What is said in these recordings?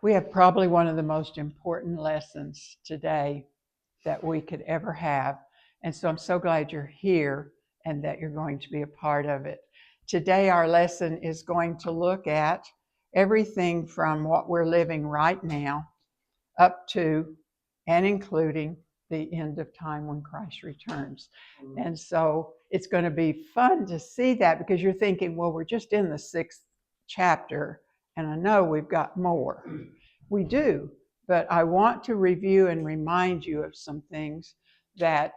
We have probably one of the most important lessons today that we could ever have. And so I'm so glad you're here and that you're going to be a part of it. Today, our lesson is going to look at everything from what we're living right now up to and including the end of time when Christ returns. And so it's going to be fun to see that, because you're thinking, well, we're just in the 6th chapter, and I know we've got more. We do, but I want to review and remind you of some things that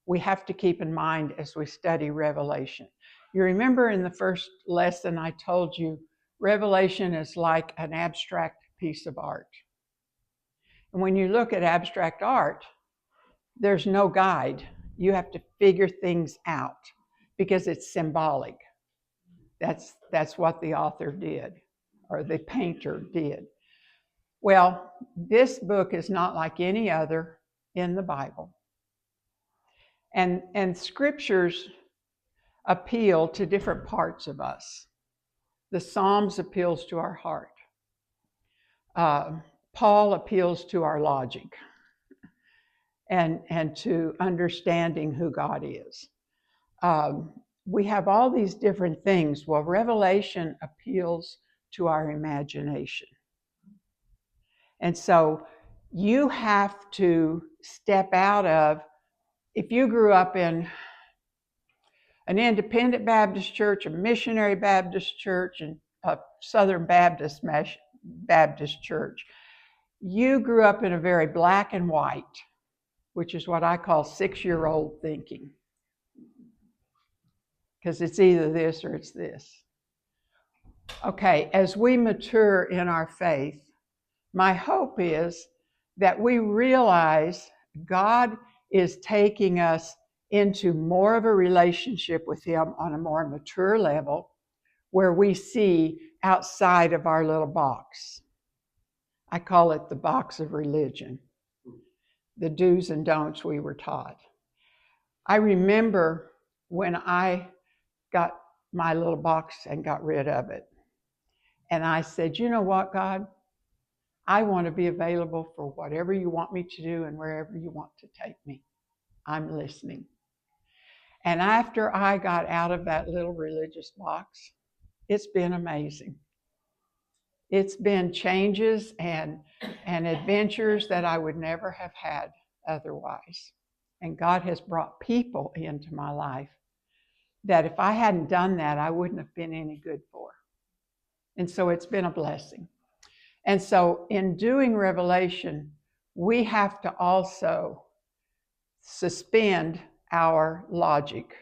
we have to keep in mind as we study Revelation. You remember in the first lesson I told you Revelation is like an abstract piece of art. And when you look at abstract art, there's no guide. You have to figure things out because it's symbolic. That's what the author did, or the painter did. Well, this book is not like any other in the Bible. And scriptures appeal to different parts of us. The Psalms appeals to our heart. Paul appeals to our logic and to understanding who God is. We have all these different things. Well, Revelation appeals to our imagination. And so you have to step out of, if you grew up in an independent Baptist church, a missionary Baptist church, and a Southern Baptist church, you grew up in a very black and white, which is what I call 6-year-old thinking. Because it's either this or it's this. Okay, as we mature in our faith, my hope is that we realize God is taking us into more of a relationship with Him on a more mature level, where we see outside of our little box. I call it the box of religion, the do's and don'ts we were taught. I remember when I got my little box and got rid of it. And I said, you know what, God? I want to be available for whatever you want me to do and wherever you want to take me. I'm listening. And after I got out of that little religious box, it's been amazing. It's been changes and adventures that I would never have had otherwise. And God has brought people into my life that if I hadn't done that, I wouldn't have been any good for. And so it's been a blessing. And so in doing Revelation, we have to also suspend our logic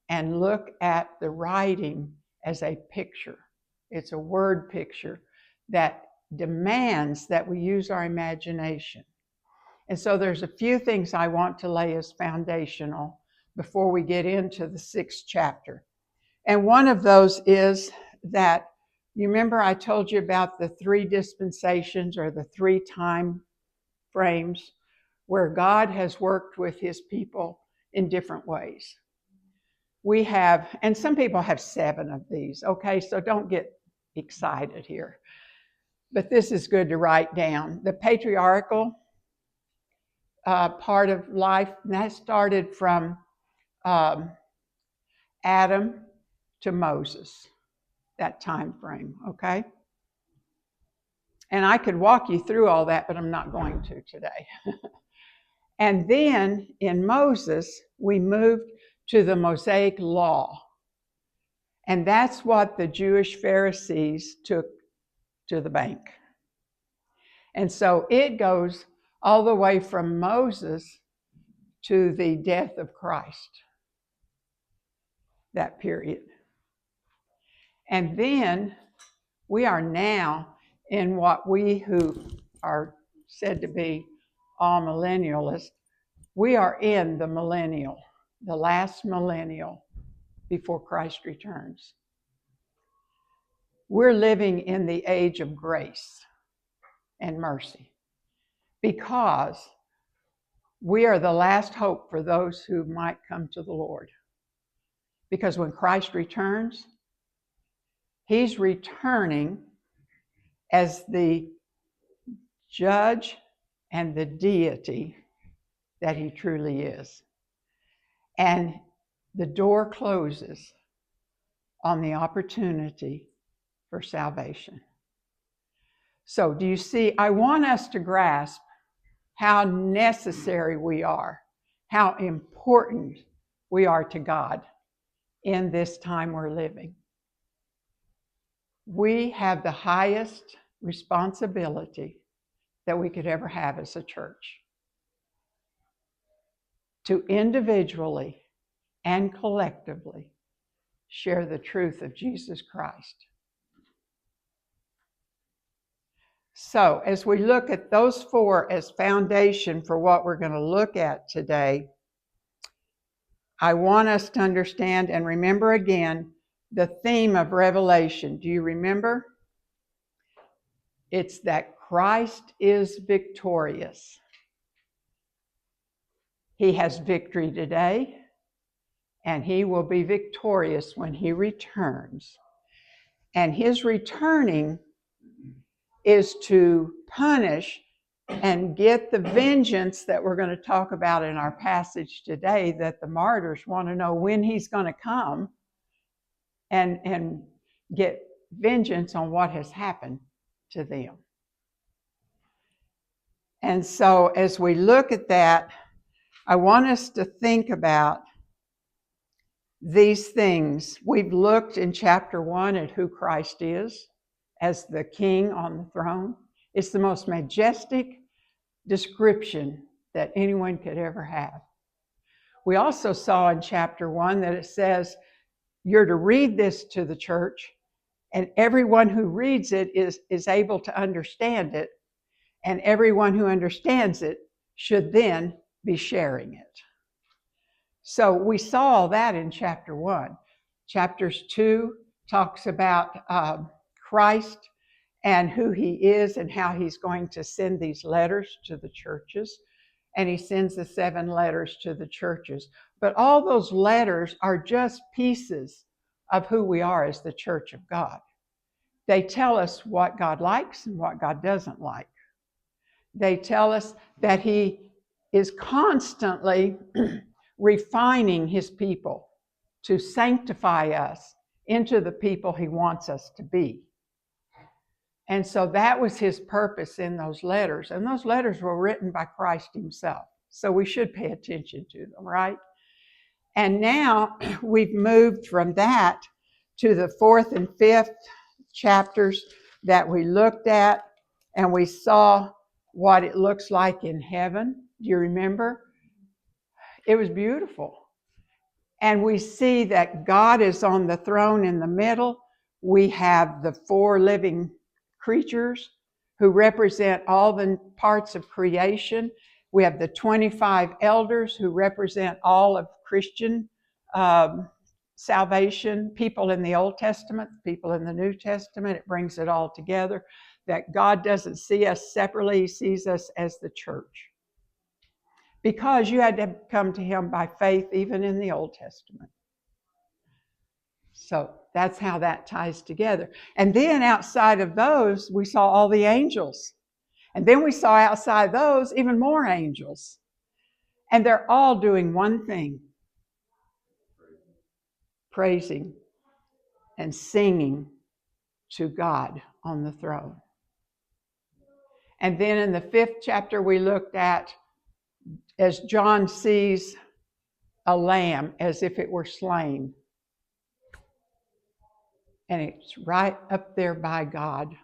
and look at the writing as a picture. It's a word picture that demands that we use our imagination. And so there's a few things I want to lay as foundational before we get into the 6th chapter. And one of those is that, you remember I told you about the 3 dispensations, or the 3 time frames where God has worked with His people in different ways. We have, and some people have 7 of these, okay, so don't get excited here. But this is good to write down. The patriarchal part of life, that started from Adam to Moses, that time frame, okay? And I could walk you through all that, but I'm not going to today. And then in Moses, we moved to the Mosaic Law. And that's what the Jewish Pharisees took to the bank. And so it goes all the way from Moses to the death of Christ, that period. And then we are now in what we who are said to be all millennialists, we are in the millennial, the last millennial before Christ returns. We're living in the age of grace and mercy because we are the last hope for those who might come to the Lord. Because when Christ returns, He's returning as the judge and the deity that he truly is. And the door closes on the opportunity for salvation. So do you see, I want us to grasp how necessary we are, how important we are to God in this time we're living. We have the highest responsibility that we could ever have as a church, to individually and collectively share the truth of Jesus Christ. So, as we look at those four as foundation for what we're going to look at today, I want us to understand and remember again the theme of Revelation. Do you remember? It's that Christ is victorious. He has victory today, and he will be victorious when he returns. And his returning is to punish and get the vengeance that we're going to talk about in our passage today, that the martyrs want to know when he's going to come and get vengeance on what has happened to them. And so as we look at that, I want us to think about these things. We've looked in chapter 1 at who Christ is as the King on the throne. It's the most majestic description that anyone could ever have. We also saw in chapter 1 that it says you're to read this to the church, and everyone who reads it is able to understand it, and everyone who understands it should then be sharing it. So we saw all that in chapter 1. Chapters 2 talks about Christ and who he is and how he's going to send these letters to the churches. And he sends the 7 letters to the churches. But all those letters are just pieces of who we are as the church of God. They tell us what God likes and what God doesn't like. They tell us that he is constantly refining his people to sanctify us into the people he wants us to be. And so that was his purpose in those letters. And those letters were written by Christ himself. So we should pay attention to them, right? And now we've moved from that to the 4th and 5th chapters that we looked at. And we saw what it looks like in heaven. Do you remember? It was beautiful. And we see that God is on the throne in the middle. We have the 4 living creatures who represent all the parts of creation. We have the 25 elders who represent all of Christian salvation, people in the Old Testament, people in the New Testament. It brings it all together, that God doesn't see us separately. He sees us as the church. Because you had to come to him by faith even in the Old Testament. So that's how that ties together. And then outside of those, we saw all the angels. And then we saw outside those even more angels. And they're all doing one thing: praising and singing to God on the throne. And then in the 5th chapter, we looked at, as John sees a lamb as if it were slain. And it's right up there by God.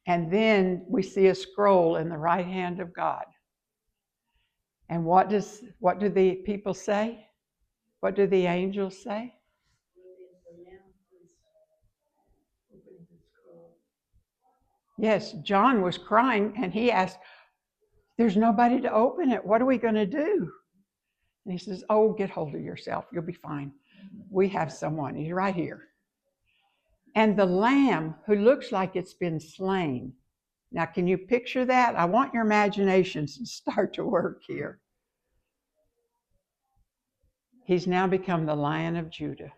And then we see a scroll in the right hand of God. And what do the people say? What do the angels say? Yes, John was crying and he asked, there's nobody to open it. What are we going to do? And he says, oh, get hold of yourself. You'll be fine. We have someone. He's right here. And the lamb who looks like it's been slain. Now, can you picture that? I want your imaginations to start to work here. He's now become the Lion of Judah,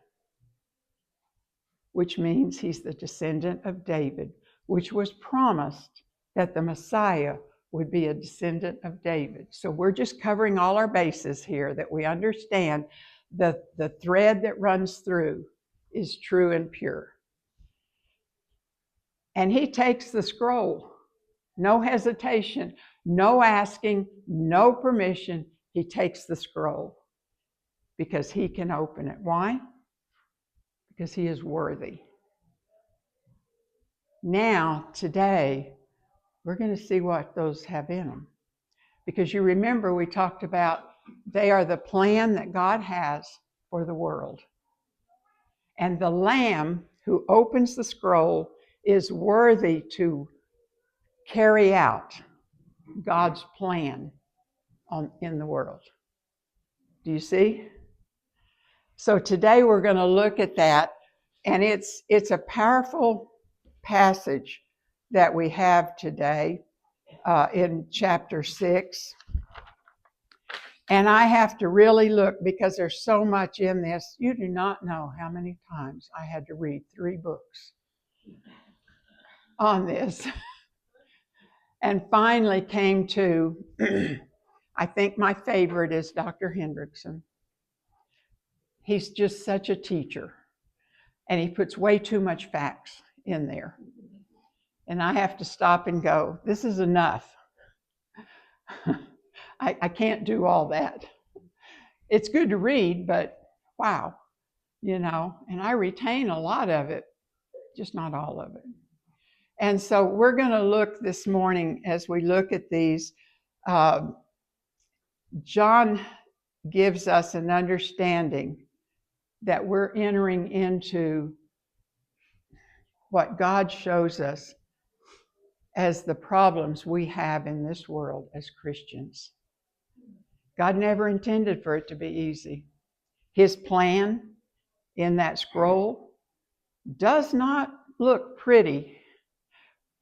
which means he's the descendant of David, which was promised that the Messiah would be a descendant of David. So we're just covering all our bases here, that we understand that the thread that runs through is true and pure. And he takes the scroll, no hesitation, no asking, no permission. He takes the scroll because he can open it. Why? Because he is worthy. Now, today, we're going to see what those have in them. Because you remember we talked about they are the plan that God has for the world. And the Lamb who opens the scroll is worthy to carry out God's plan in the world. Do you see? So today we're going to look at that, and it's a powerful passage that we have today in chapter 6. And I have to really look because there's so much in this. You do not know how many times I had to read 3 books on this. And finally came to, I think my favorite is Dr. Hendrickson. He's just such a teacher. And he puts way too much facts in there. And I have to stop and go, this is enough. I can't do all that. It's good to read, but wow, and I retain a lot of it, just not all of it. And so we're going to look this morning as we look at these. John gives us an understanding that we're entering into what God shows us as the problems we have in this world as Christians. God never intended for it to be easy. His plan in that scroll does not look pretty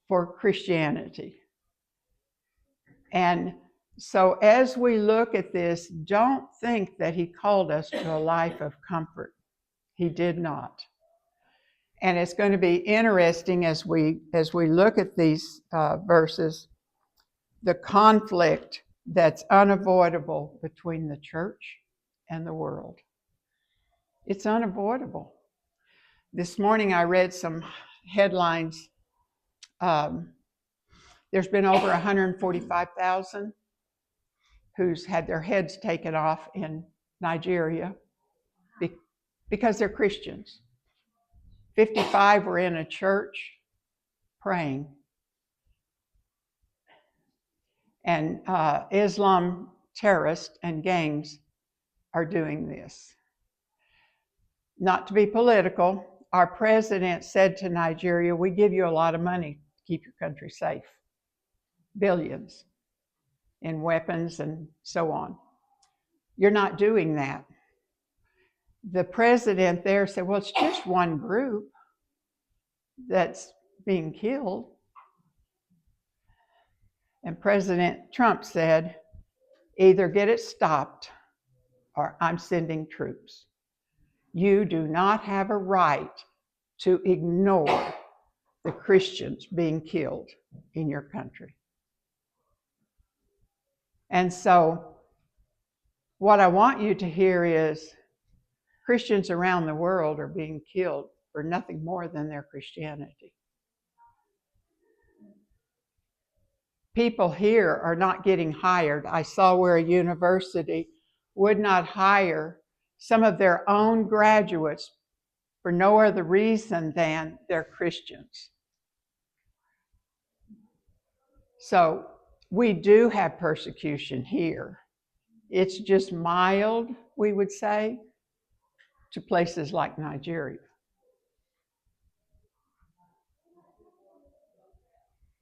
for Christianity. And so as we look at this, don't think that he called us to a life of comfort. He did not. And it's going to be interesting as we look at these verses, the conflict that's unavoidable between the church and the world. It's unavoidable. This morning I read some headlines. There's been over 145,000 who's had their heads taken off in Nigeria because they're Christians. 55 were in a church praying. And Islam terrorists and gangs are doing this. Not to be political, our president said to Nigeria, we give you a lot of money to keep your country safe. Billions in weapons and so on. You're not doing that. The president there said, well, it's just one group that's being killed. And President Trump said, either get it stopped or I'm sending troops. You do not have a right to ignore the Christians being killed in your country. And so what I want you to hear is Christians around the world are being killed for nothing more than their Christianity. People here are not getting hired. I saw where a university would not hire some of their own graduates for no other reason than they're Christians. So we do have persecution here. It's just mild, we would say, to places like Nigeria.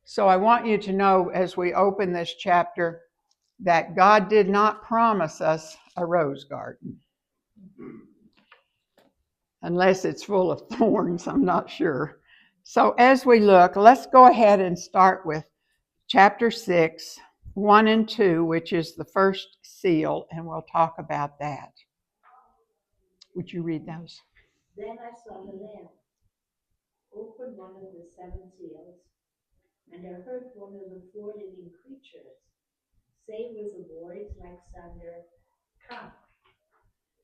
So I want you to know as we open this chapter that God did not promise us a rose garden. Unless it's full of thorns, I'm not sure. So as we look, let's go ahead and start with chapter 6, 1 and 2, which is the first seal, and we'll talk about that. Would you read those? Then I saw the Lamb open one of the 7 seals, And I heard one of the four living creatures say with a voice like thunder, "Come."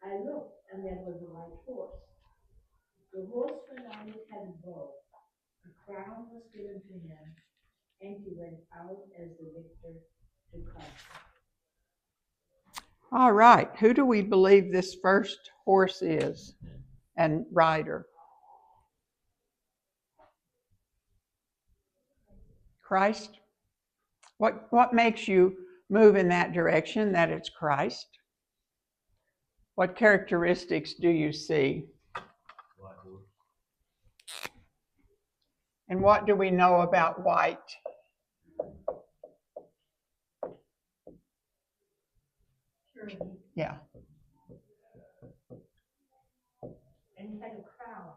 I looked, and there was a white horse. The horseman on it had a bow. A crown was given to him, and he went out as the victor to conquer. All right. Who do we believe this first horse is and rider? Christ? What makes you move in that direction, that it's Christ? What characteristics do you see? And what do we know about white? Purity. Yeah. And he had a crown.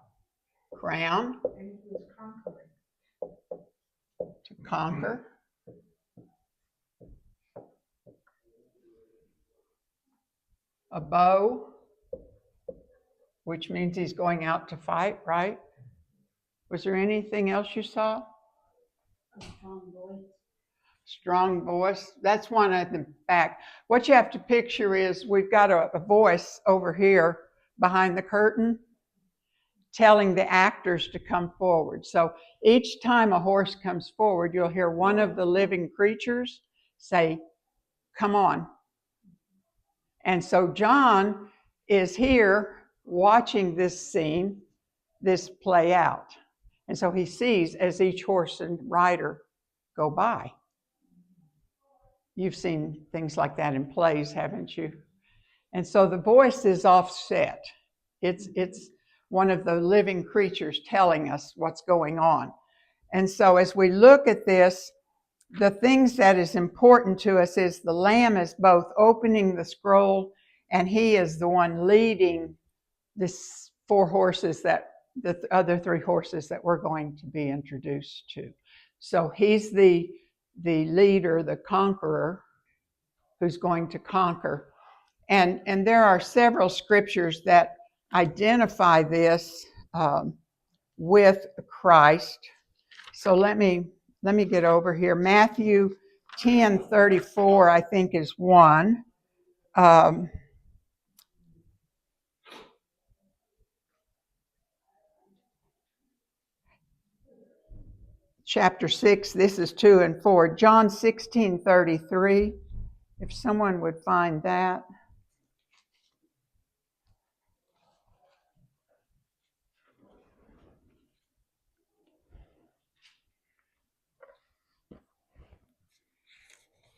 Crown. And he was conquering. To conquer. A bow, which means he's going out to fight, right? Was there anything else you saw? A strong voice. Strong voice. That's one at the back. What you have to picture is we've got a voice over here behind the curtain telling the actors to come forward. So each time a horse comes forward, you'll hear one of the living creatures say, "Come on." And so John is here watching this scene, this play out. And so he sees as each horse and rider go by. You've seen things like that in plays, haven't you? And so the voice is offset. It's one of the living creatures telling us what's going on. And so as we look at this, the things that is important to us is the Lamb is both opening the scroll and he is the one leading this four horses that the other three horses that we're going to be introduced to. So he's the leader, the conqueror, who's going to conquer. And there are several scriptures that identify this with Christ. So let me get over here. Matthew 10:34, I think, is one. Chapter 6, this is 2 and 4. John 16:33, if someone would find that.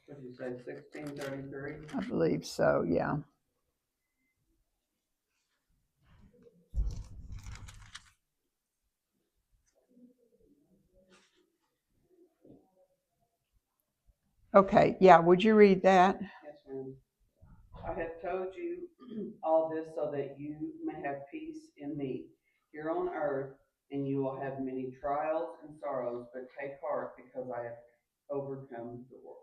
What did you say, 1633? I believe so, yeah. Okay, yeah, would you read that? Yes, ma'am. I have told you all this so that you may have peace in me here on earth, and you will have many trials and sorrows, but take heart because I have overcome the world.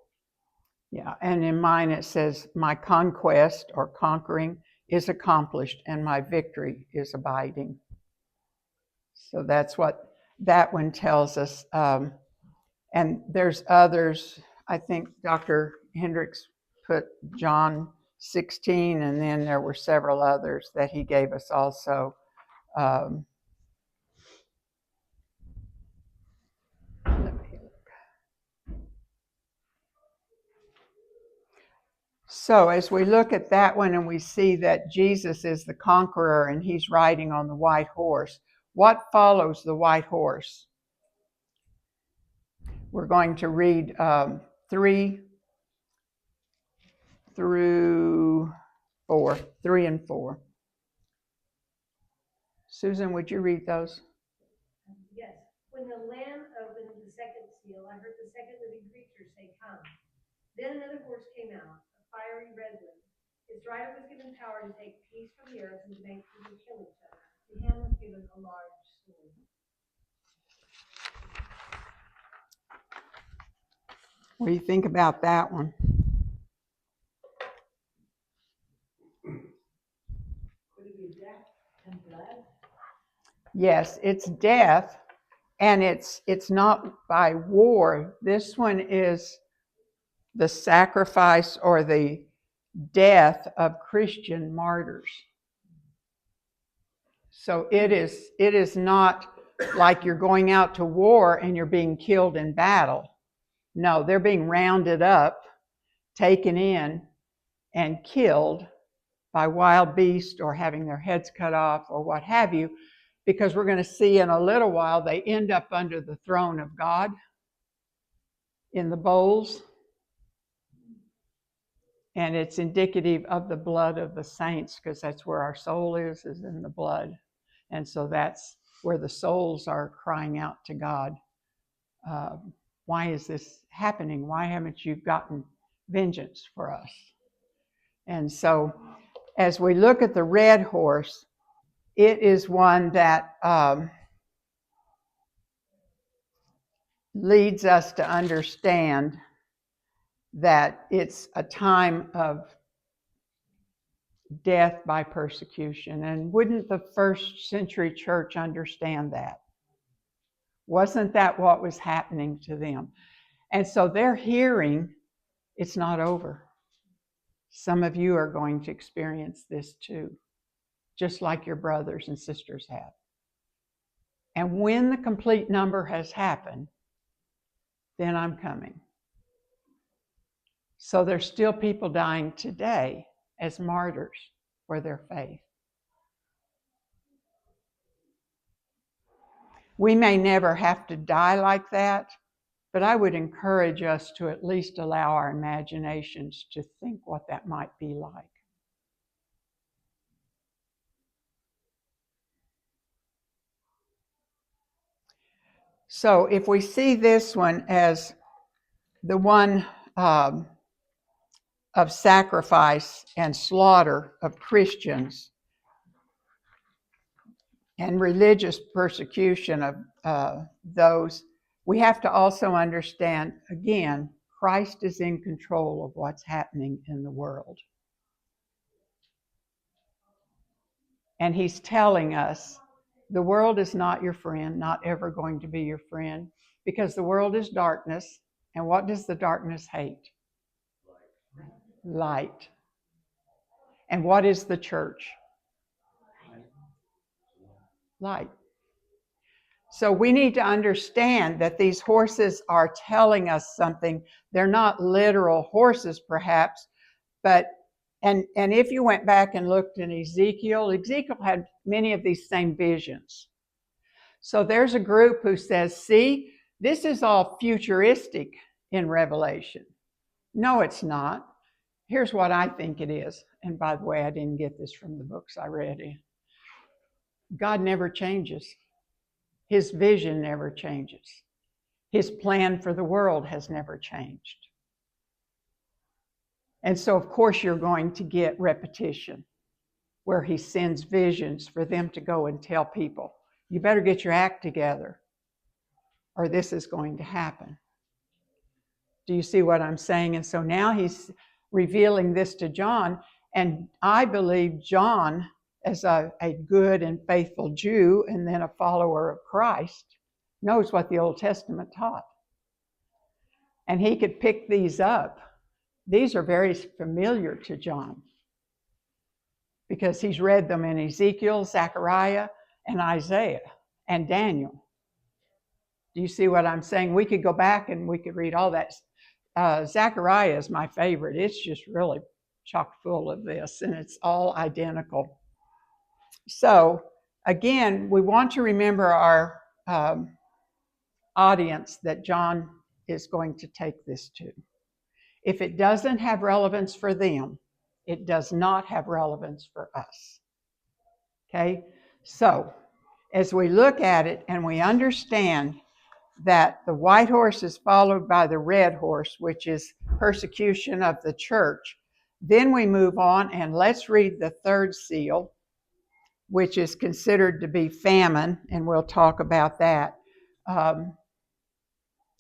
Yeah, and in mine it says, my conquest or conquering is accomplished and my victory is abiding. So that's what that one tells us. And there's others. I think Dr. Hendricks put John 16, and then there were several others that he gave us also. So as we look at that one and we see that Jesus is the conqueror and he's riding on the white horse, what follows the white horse? We're going to read 3 through 4, 3 and 4. Susan, would you read those? Yes. When the Lamb opened the second seal, I heard the second living creature say, "Come." Then another horse came out, a fiery red one. Its rider was given power to take peace from the earth and to make people kill each other. To him was given a large sword. What do you think about that one? Could it be death and blood? Yes, it's death, And it's not by war. This one is the sacrifice or the death of Christian martyrs. So it is not like you're going out to war and you're being killed in battle. No, they're being rounded up, taken in, and killed by wild beasts or having their heads cut off or what have you, because we're going to see in a little while they end up under the throne of God in the bowls. And it's indicative of the blood of the saints, because that's where our soul is in the blood. And so that's where the souls are crying out to God. Why is this happening? Why haven't you gotten vengeance for us? And so as we look at the red horse, it is one that leads us to understand that it's a time of death by persecution. And wouldn't the first century church understand that? Wasn't that what was happening to them? And so they're hearing it's not over. Some of you are going to experience this too, just like your brothers and sisters have. And when the complete number has happened, then I'm coming. So there's still people dying today as martyrs for their faith. We may never have to die like that, but I would encourage us to at least allow our imaginations to think what that might be like. So if we see this one as the one of sacrifice and slaughter of Christians and religious persecution of those, we have to also understand, again, Christ is in control of what's happening in the world. And he's telling us the world is not your friend, not ever going to be your friend, because the world is darkness. And what does the darkness hate? Light. And what is the church? Light. So we need to understand that these horses are telling us something. They're not literal horses, perhaps, but and if you went back and looked in Ezekiel had many of these same visions. So there's a group who says, see, this is all futuristic in Revelation. No, it's not. Here's what I think it is. And by the way, I didn't get this from the books I read. God never changes. His vision never changes. His plan for the world has never changed. And so, of course, you're going to get repetition where he sends visions for them to go and tell people, you better get your act together or this is going to happen. Do you see what I'm saying? And so now he's revealing this to John. And I believe John, as a good and faithful Jew and then a follower of Christ, knows what the Old Testament taught. And he could pick these up. These are very familiar to John because he's read them in Ezekiel, Zechariah, and Isaiah, and Daniel. Do you see what I'm saying? We could go back and we could read all that. Zechariah is my favorite. It's just really chock full of this, and it's all identical. So, again, we want to remember our audience that John is going to take this to. If it doesn't have relevance for them, it does not have relevance for us. Okay? So, as we look at it and we understand that the white horse is followed by the red horse, which is persecution of the church, then we move on and let's read the third seal, which is considered to be famine, and we'll talk about that.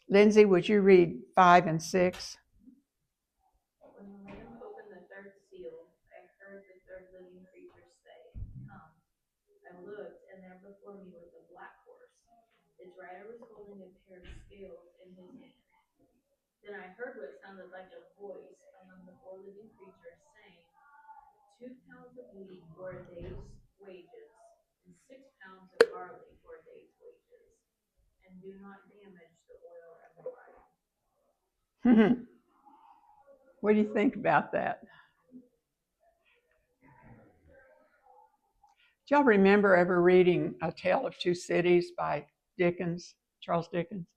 Lindsay, would you read 5 and 6? When the Lamb opened the third seal, I heard the third living creature say, "Come." I looked, and there before me was a black horse. Its rider was holding a pair of scales in his hand. Then I heard what sounded like a voice among the four living creatures saying, 2 pounds of wheat for a day's wages, and 6 pounds of barley for a day's wages, and do not damage the oil and the wine. What do you think about that? Do y'all remember ever reading A Tale of Two Cities by Dickens, Charles Dickens,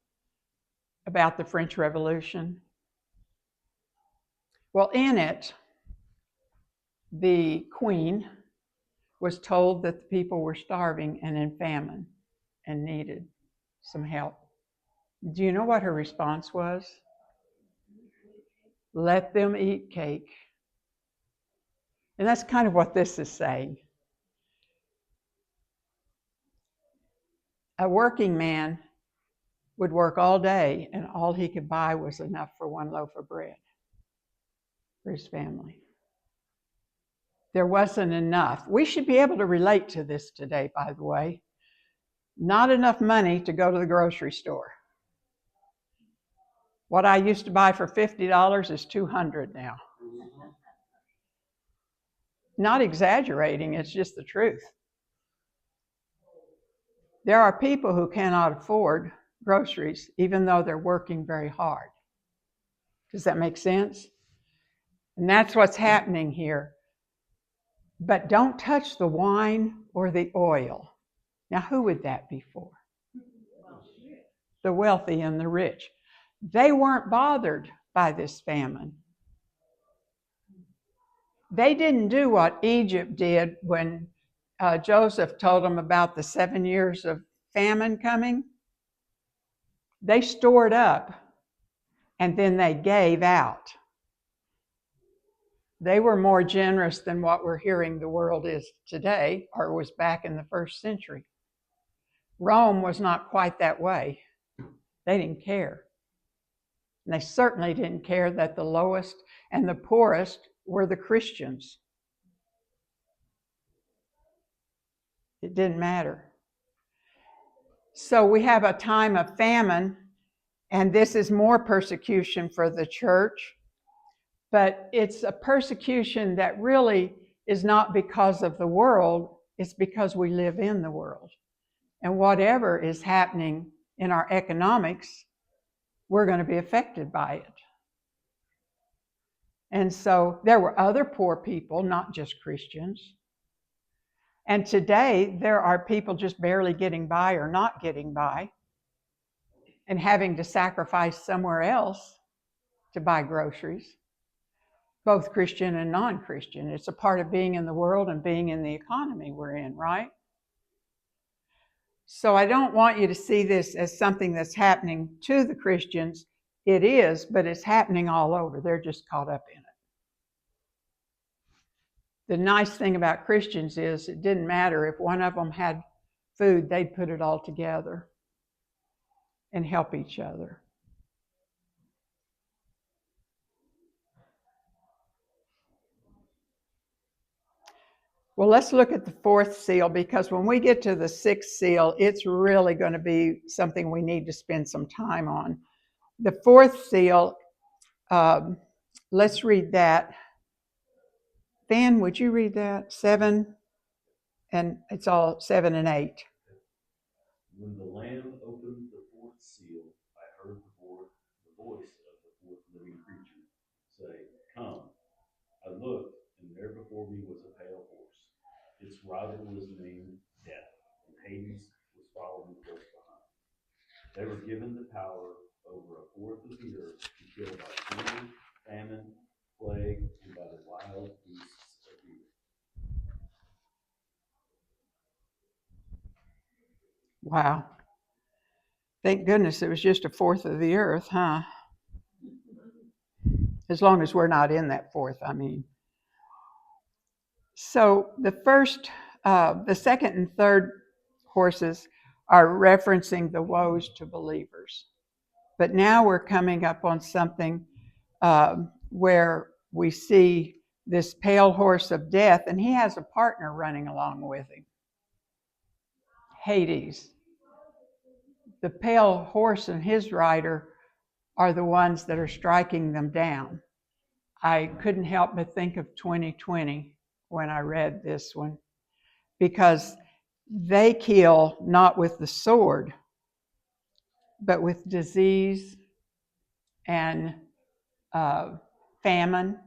about the French Revolution? Well, in it, the queen was told that the people were starving and in famine and needed some help. Do you know what her response was? Let them eat cake. And that's kind of what this is saying. A working man would work all day, and all he could buy was enough for one loaf of bread for his family. There wasn't enough. We should be able to relate to this today, by the way. Not enough money to go to the grocery store. What I used to buy for $50 is $200 now. Not exaggerating, it's just the truth. There are people who cannot afford groceries, even though they're working very hard. Does that make sense? And that's what's happening here. But don't touch the wine or the oil. Now, who would that be for? The wealthy and the rich. They weren't bothered by this famine. They didn't do what Egypt did when Joseph told them about the 7 years of famine coming. They stored up and then they gave out. They were more generous than what we're hearing the world is today, or was back in the first century. Rome was not quite that way. They didn't care. And they certainly didn't care that the lowest and the poorest were the Christians. It didn't matter. So we have a time of famine, and this is more persecution for the church, but it's a persecution that really is not because of the world, it's because we live in the world. And whatever is happening in our economics, we're going to be affected by it. And so there were other poor people, not just Christians. And today, there are people just barely getting by or not getting by and having to sacrifice somewhere else to buy groceries, both Christian and non-Christian. It's a part of being in the world and being in the economy we're in, right? So I don't want you to see this as something that's happening to the Christians. It is, but it's happening all over. They're just caught up in it. The nice thing about Christians is it didn't matter if one of them had food, they'd put it all together and help each other. Well, let's look at the fourth seal, because when we get to the sixth seal, it's really going to be something we need to spend some time on. The fourth seal, let's read that. Van, would you read that? 7, and it's all 7 and 8. When the Lamb opened the fourth seal, I heard the voice of the fourth living creature say, "Come." I looked, and there before me was a pale horse. Its rider was named Death, and Hades was following close behind. They were given the power over a fourth of the earth to kill by sword, famine, plague, and by the wild beasts of the earth. Wow. Thank goodness it was just a fourth of the earth, huh? As long as we're not in that fourth, I mean. So the second and third horses are referencing the woes to believers. But now we're coming up on something where we see this pale horse of death, and he has a partner running along with him. Hades. the pale horse and his rider are the ones that are striking them down. I couldn't help but think of 2020 when I read this one, because they kill not with the sword, but with disease and famine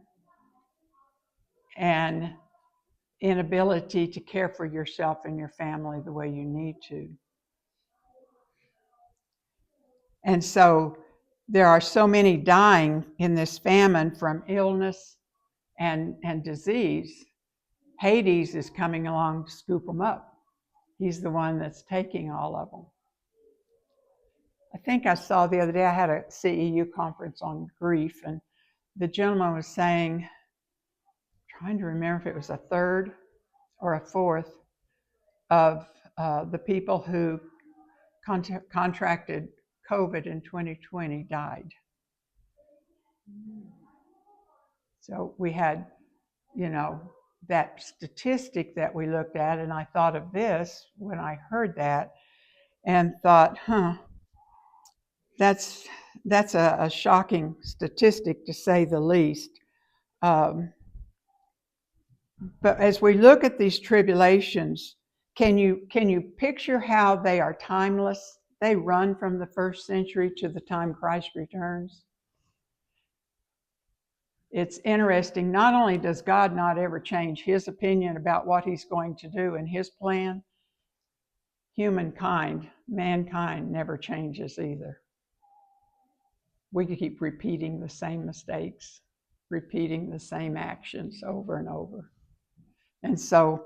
and inability to care for yourself and your family the way you need to. And so there are so many dying in this famine from illness and disease. Hades is coming along to scoop them up. He's the one that's taking all of them. I think I saw the other day, I had a CEU conference on grief, and the gentleman was saying, trying to remember if it was a third or a fourth of the people who contracted COVID in 2020 died. So we had, that statistic that we looked at, and I thought of this when I heard that and thought, that's a shocking statistic to say the least. But as we look at these tribulations, can you picture how they are timeless? They run from the first century to the time Christ returns. It's interesting, not only does God not ever change his opinion about what he's going to do in his plan, mankind never changes either. We keep repeating the same mistakes, repeating the same actions over and over. And so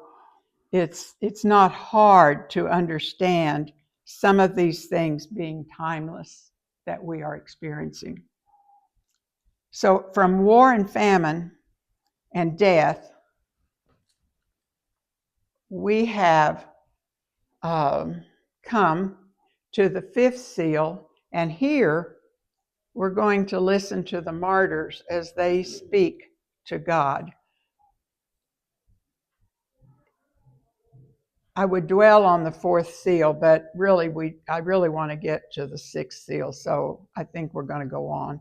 it's not hard to understand some of these things being timeless that we are experiencing. So from war and famine and death, we have come to the fifth seal, and here we're going to listen to the martyrs as they speak to God. I would dwell on the fourth seal, but really I really want to get to the sixth seal, so I think we're going to go on.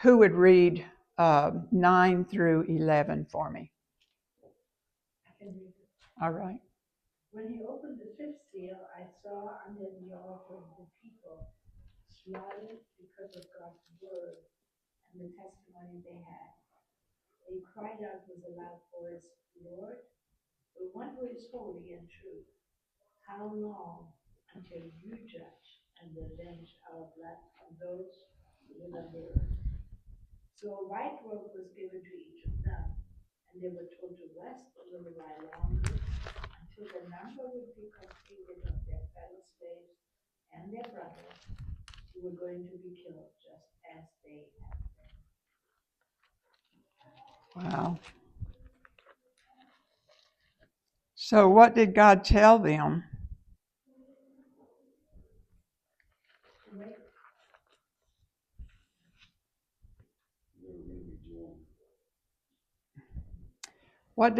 Who would read 9 through 11 for me? I can read it. All right. When he opened the fifth seal, I saw under the altar the people slaughtered because of God's word and the testimony they had. They cried out with a loud voice, Lord, the one who is holy and true, how long until you judge and avenge our blood on those who live on the earth? So a white robe was given to each of them, and they were told to rest a little while longer until the number would be completed of their fellow slaves and their brothers who were going to be killed just as they had been. Wow. So what did God tell them? What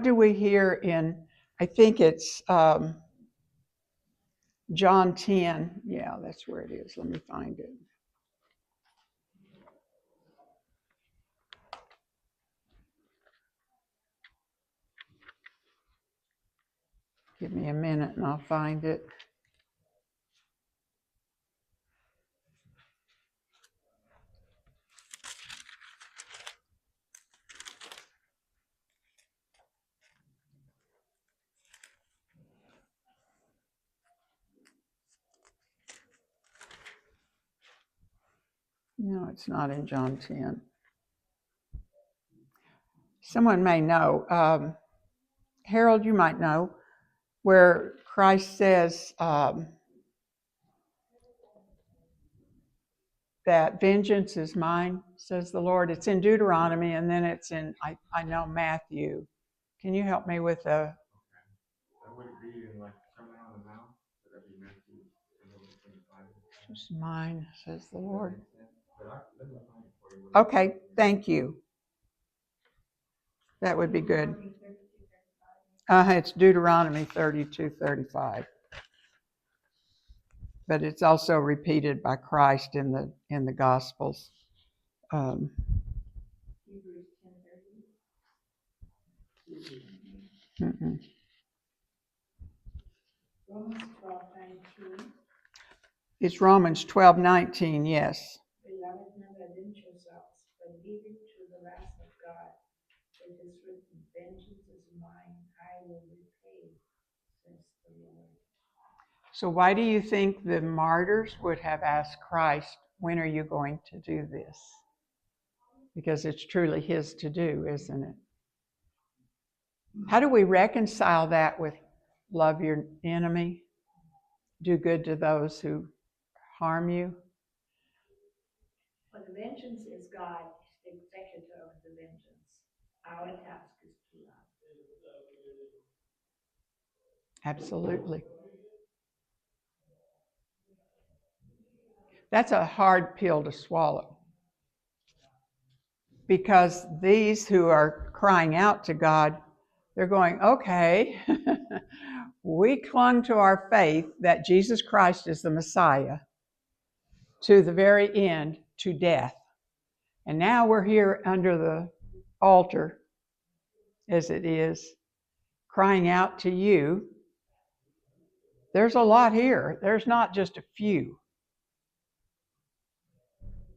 do we hear in, I think it's John 10. Yeah, that's where it is. Let me find it. Give me a minute and I'll find it. No, it's not in John 10. Someone may know. Harold, you might know, where Christ says that vengeance is mine, says the Lord. It's in Deuteronomy, and then it's in, I know, Matthew. Can you help me with That would be in like Sermon on the Mount. Would that be Matthew 25? It's mine, says the Lord. But let me find it for you. Okay, thank you. That would be good. It's Deuteronomy 32:35. but it's also repeated by Christ in the Gospels. Hebrews 10:30. Mm-mm. Romans 12:19. It's Romans 12:19, yes. Beloved, never avenge yourselves, but leave it to the wrath of God. It is written, vengeance is mine, I will repay, says the Lord. So why do you think the martyrs would have asked Christ, when are you going to do this? Because it's truly his to do, isn't it? How do we reconcile that with love your enemy, do good to those who harm you? But the vengeance is God, the executor of the vengeance. Our task is to love. Absolutely. That's a hard pill to swallow. Because these who are crying out to God, they're going, okay, we clung to our faith that Jesus Christ is the Messiah to the very end, to death. And now we're here under the altar, as it is, crying out to you. There's a lot here. There's not just a few.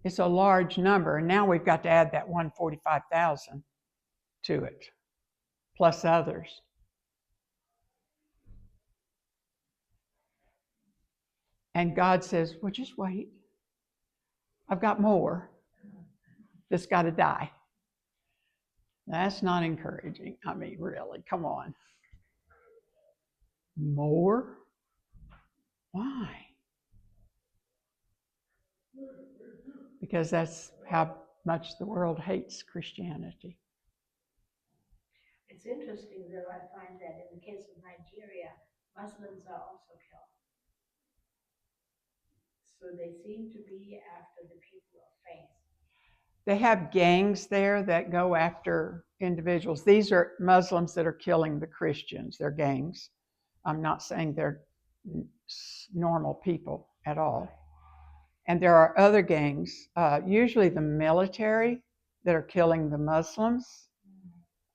It's a large number. And now we've got to add that 145,000 to it, plus others. And God says, well, just wait. I've got more that's got to die. That's not encouraging. I mean, really, come on. More? Why? Because that's how much the world hates Christianity. It's interesting though, I find that in the case of Nigeria, Muslims are also killed. So they seem to be after the people of faith. They have gangs there that go after individuals. These are Muslims that are killing the Christians. They're gangs. I'm not saying they're normal people at all. And there are other gangs, usually the military, that are killing the Muslims.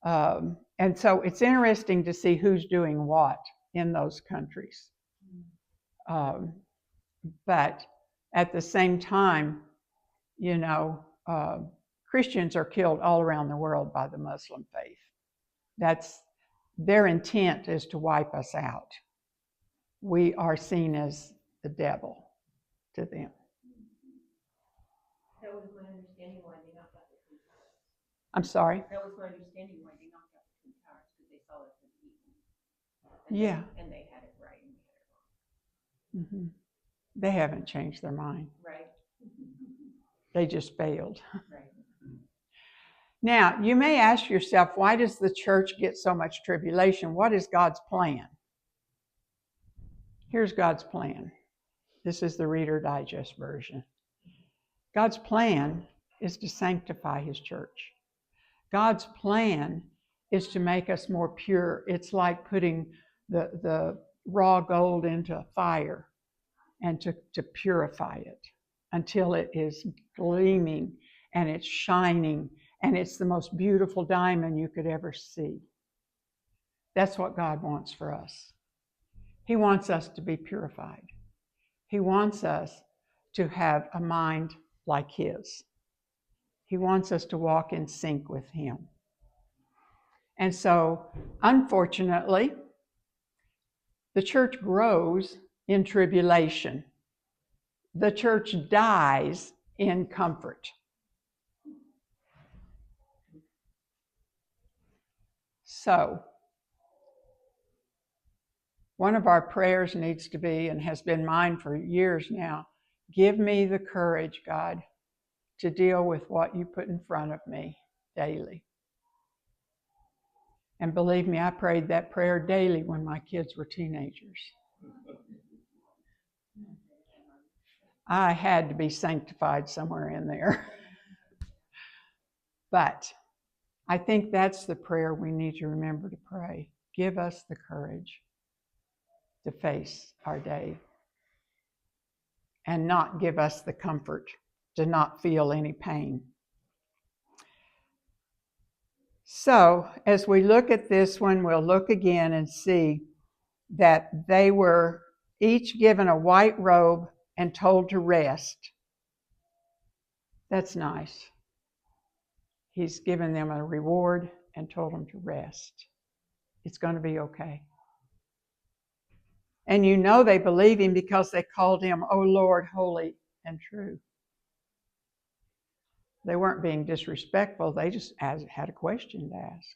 And so it's interesting to see who's doing what in those countries. But at the same time, you know, Christians are killed all around the world by the Muslim faith. That's their intent, is to wipe us out. We are seen as the devil to them. That was my understanding why they knocked out the Twin Towers. I'm sorry? That was my understanding why they knocked out the Twin Towers, because they saw it as evil. Yeah. And they had it right and we had it wrong. Mm-hmm. They haven't changed their mind. Right. They just failed. Right. Now, you may ask yourself, why does the church get so much tribulation? What is God's plan? Here's God's plan. This is the Reader Digest version. God's plan is to sanctify his church. God's plan is to make us more pure. It's like putting the raw gold into fire and to purify it until it is gleaming and it's shining and it's the most beautiful diamond you could ever see. That's what God wants for us. He wants us to be purified. He wants us to have a mind like his. He wants us to walk in sync with him. And so, unfortunately, the church grows in tribulation. The church dies in comfort. So, one of our prayers needs to be, and has been mine for years now, give me the courage, God, to deal with what you put in front of me daily. And believe me, I prayed that prayer daily when my kids were teenagers. I had to be sanctified somewhere in there. But I think that's the prayer we need to remember to pray. Give us the courage to face our day. and not give us the comfort to not feel any pain. So, as we look at this one, we'll look again and see that they were each given a white robe and told to rest. That's nice. He's given them a reward and told them to rest. It's going to be okay. And you know they believe him because they called him, "O Lord, holy and true." They weren't being disrespectful. They just had a question to ask.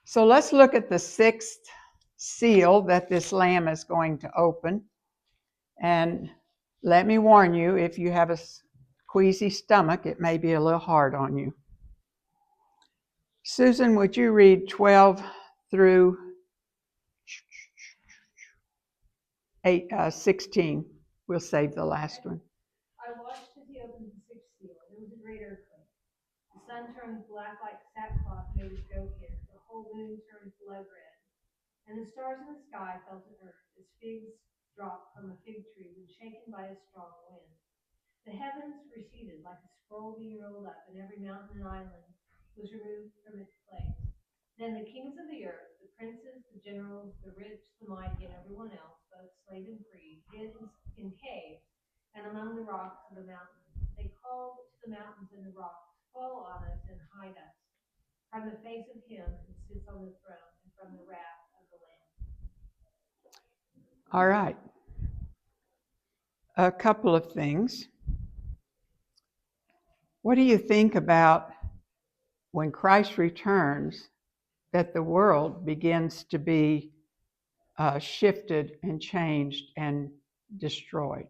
So let's look at the sixth seal that this lamb is going to open. And let me warn you, if you have a queasy stomach, it may be a little hard on you. Susan, would you read 12 through 16? We'll save the last one. I watched as he opened the sixth seal. There was a great earthquake. The sun turned black like sackcloth made of goat hair. The whole moon turned blood red. And the stars in the sky fell to earth as figs drop from a fig tree when shaken by a strong wind. The heavens receded like a scroll being rolled up, and every mountain and island was removed from its place. Then the kings of the earth, the princes, the generals, the rich, the mighty, and everyone else, both slave and free, hid in caves and among the rocks of the mountains. They called to the mountains and the rocks, "Fall on us and hide us from the face of him who sits on the throne and from the wrath of the Lamb." All right. A couple of things. What do you think about when Christ returns, that the world begins to be shifted and changed and destroyed?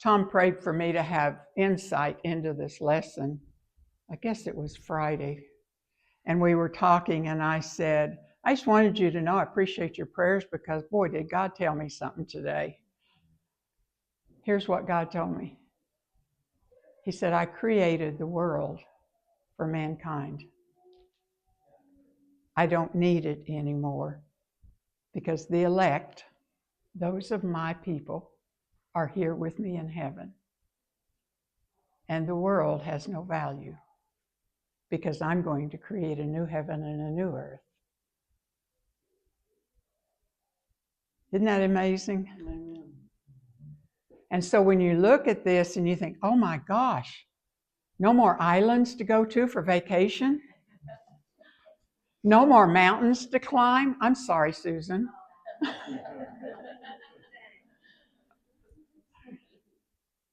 Tom prayed for me to have insight into this lesson. I guess it was Friday. And we were talking, and I said, "I just wanted you to know I appreciate your prayers because, boy, did God tell me something today." Here's what God told me. He said, "I created the world for mankind. I don't need it anymore because the elect, those of my people, are here with me in heaven. And the world has no value because I'm going to create a new heaven and a new earth." Isn't that amazing? Amen. And so when you look at this and you think, oh my gosh, no more islands to go to for vacation? No more mountains to climb? I'm sorry, Susan.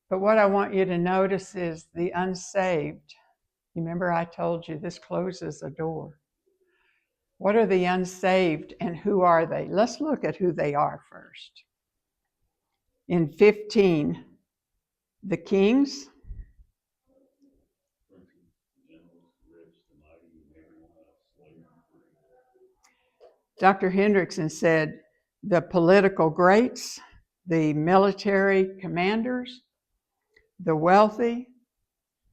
But what I want you to notice is the unsaved. Remember I told you this closes a door. What are the unsaved and who are they? Let's look at who they are first. In 15, the kings, Dr. Hendrickson said the political greats, the military commanders, the wealthy,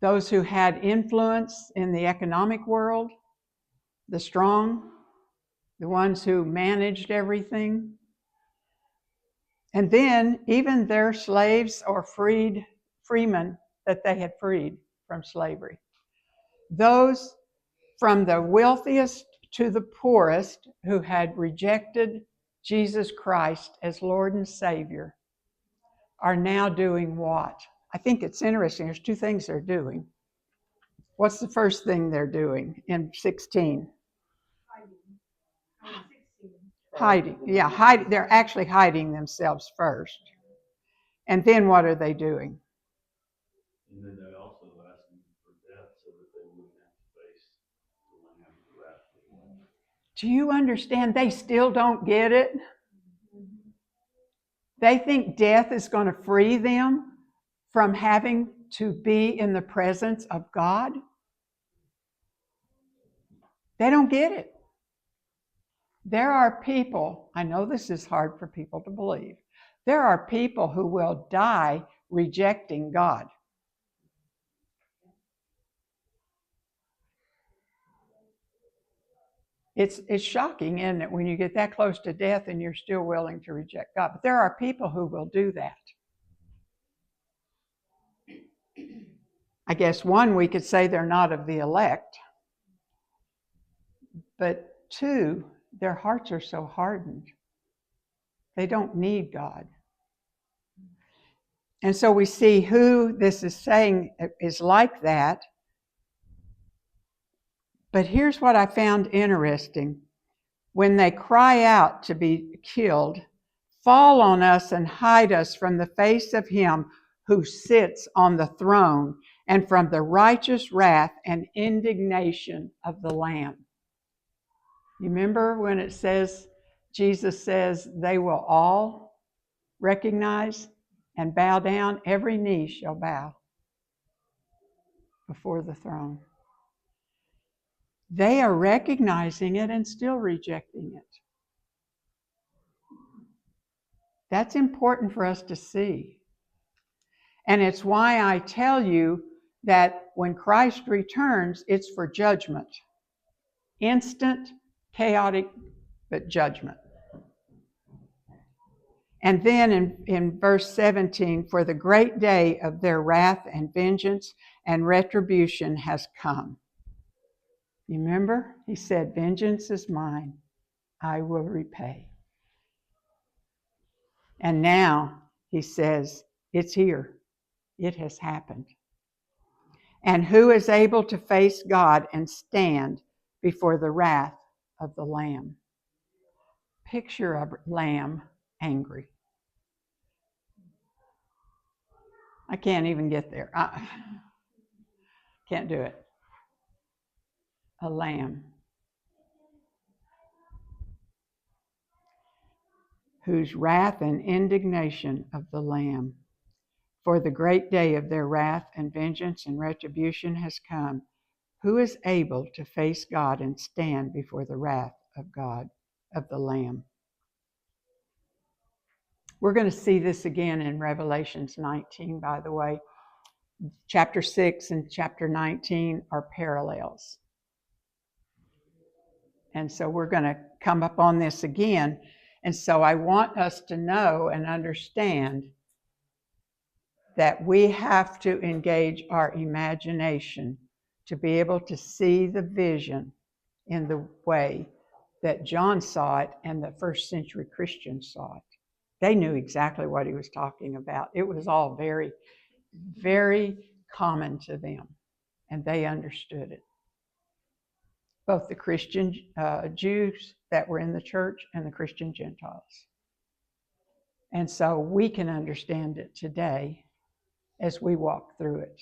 those who had influence in the economic world, the strong, the ones who managed everything. And then even their slaves or freemen that they had freed from slavery. Those from the wealthiest to the poorest who had rejected Jesus Christ as Lord and Savior are now doing what? I think it's interesting. There's two things they're doing. What's the first thing they're doing in 16? Hiding. Yeah, hiding. They're actually hiding themselves first. And then what are they doing? And then they also asked them for death so that they wouldn't have to face the Lamb of the wrath of the Lamb. Do you understand? They still don't get it. They think death is going to free them from having to be in the presence of God. They don't get it. There are people, I know this is hard for people to believe, there are people who will die rejecting God. It's shocking, isn't it, when you get that close to death and you're still willing to reject God. But there are people who will do that. I guess one, we could say they're not of the elect. But two, their hearts are so hardened. They don't need God. And so we see who this is saying is like that. But here's what I found interesting. When they cry out to be killed, fall on us and hide us from the face of him who sits on the throne and from the righteous wrath and indignation of the Lamb. You remember when it says, Jesus says, they will all recognize and bow down, every knee shall bow before the throne. They are recognizing it and still rejecting it. That's important for us to see. And it's why I tell you that when Christ returns, it's for judgment. Instant, chaotic, but judgment. And then in verse 17, for the great day of their wrath and vengeance and retribution has come. You remember? He said, vengeance is mine, I will repay. And now he says, it's here. It has happened. And who is able to face God and stand before the wrath of the Lamb? Picture a lamb angry. I can't even get there. I can't do it. A lamb whose wrath and indignation of the Lamb. For the great day of their wrath and vengeance and retribution has come. Who is able to face God and stand before the wrath of God, of the Lamb? We're going to see this again in Revelations 19, by the way. Chapter 6 and chapter 19 are parallels. And so we're going to come up on this again. And so I want us to know and understand that we have to engage our imagination to be able to see the vision in the way that John saw it and the first century Christians saw it. They knew exactly what he was talking about. It was all very, very common to them, and they understood it. Both the Christian Jews that were in the church and the Christian Gentiles. And so we can understand it today as we walk through it.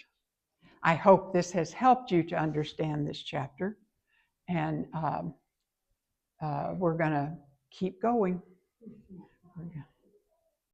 I hope this has helped you to understand this chapter, and we're going to keep going.